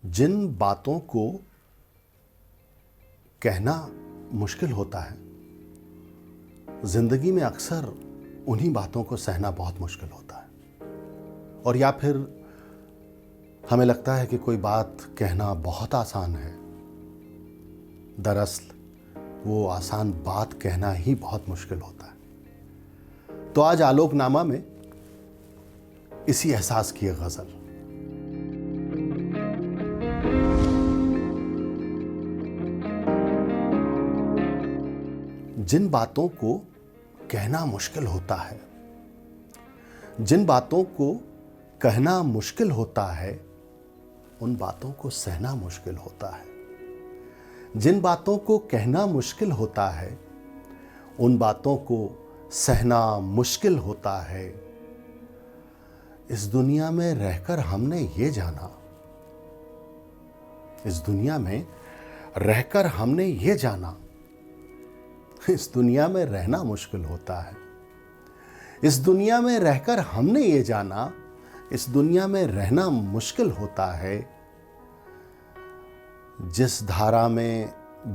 जिन बातों को कहना मुश्किल होता है, जिंदगी में अक्सर उन्हीं बातों को सहना बहुत मुश्किल होता है। और या फिर हमें लगता है कि कोई बात कहना बहुत आसान है, दरअसल वो आसान बात कहना ही बहुत मुश्किल होता है। तो आज आलोकनामा में इसी एहसास की एक गजल। जिन बातों को कहना मुश्किल होता है, जिन बातों को कहना मुश्किल होता है, उन बातों को सहना मुश्किल होता है। जिन बातों को कहना मुश्किल होता है, उन बातों को सहना मुश्किल होता है। इस दुनिया में रहकर हमने ये जाना, इस दुनिया में रहकर हमने ये जाना, इस दुनिया में रहना मुश्किल होता है। इस दुनिया में रहकर हमने ये जाना, इस दुनिया में रहना मुश्किल होता है। जिस धारा में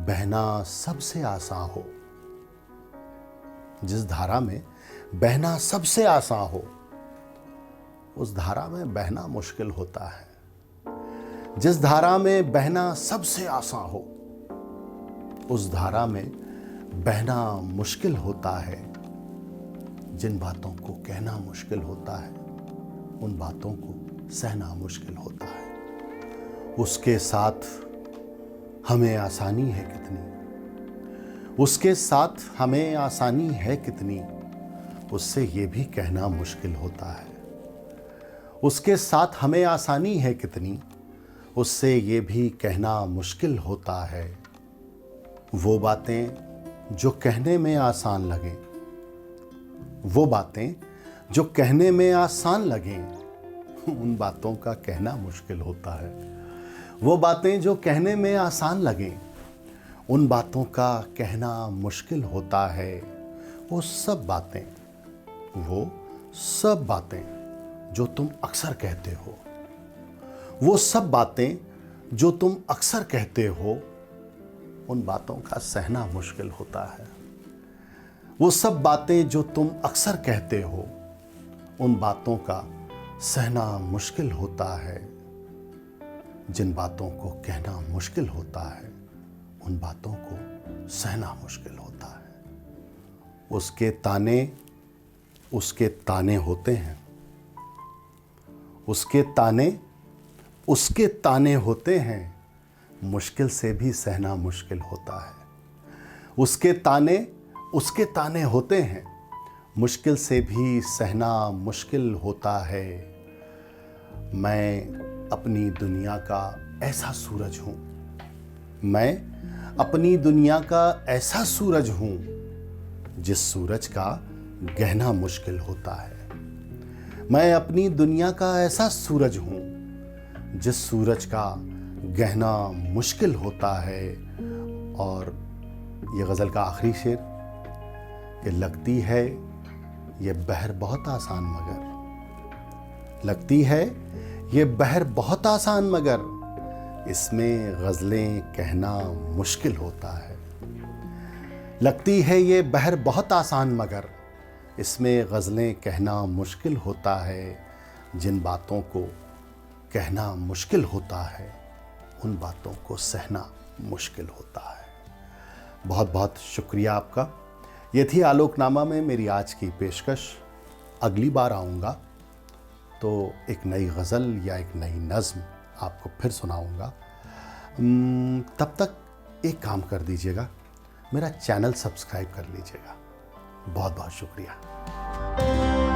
बहना सबसे आसान हो, जिस धारा में बहना सबसे आसान हो, उस धारा में बहना मुश्किल होता है। जिस धारा में बहना सबसे आसान हो, उस धारा में बहना मुश्किल होता है। जिन बातों को कहना मुश्किल होता है, उन बातों को सहना मुश्किल होता है। उसके साथ हमें आसानी है कितनी, उसके साथ हमें आसानी है कितनी, उससे ये भी कहना मुश्किल होता है। उसके साथ हमें आसानी है कितनी, उससे ये भी कहना मुश्किल होता है। वो बातें जो कहने में आसान लगें, वो बातें जो कहने में आसान लगें, उन बातों का कहना मुश्किल होता है। वो बातें जो कहने में आसान लगें, उन बातों का कहना मुश्किल होता है। वो सब बातें जो तुम अक्सर कहते हो, वो सब बातें जो तुम अक्सर कहते हो, उन बातों का सहना मुश्किल होता है। वो सब बातें जो तुम अक्सर कहते हो, उन बातों का सहना मुश्किल होता है। जिन बातों को कहना मुश्किल होता है, उन बातों को सहना मुश्किल होता है। उसके ताने होते हैं, उसके ताने होते हैं, मुश्किल से भी सहना मुश्किल होता है। उसके ताने होते हैं, मुश्किल से भी सहना मुश्किल होता है। मैं अपनी दुनिया का ऐसा सूरज हूँ, मैं अपनी दुनिया का ऐसा सूरज हूँ, जिस सूरज का गहना मुश्किल होता है। मैं अपनी दुनिया का ऐसा सूरज हूँ, जिस सूरज का गहना मुश्किल होता है। और ये गज़ल का आखिरी शेर, कि लगती है ये बहर बहुत आसान मगर, लगती है ये बहर बहुत आसान मगर, इसमें गज़लें कहना मुश्किल होता है। लगती है ये बहर बहुत आसान मगर, इसमें गज़लें कहना मुश्किल होता है। जिन बातों को कहना मुश्किल होता है, उन बातों को सहना मुश्किल होता है। बहुत बहुत शुक्रिया आपका। ये थी आलोकनामा में मेरी आज की पेशकश। अगली बार आऊँगा तो एक नई गज़ल या एक नई नज़्म आपको फिर सुनाऊँगा। तब तक एक काम कर दीजिएगा, मेरा चैनल सब्सक्राइब कर लीजिएगा। बहुत बहुत शुक्रिया।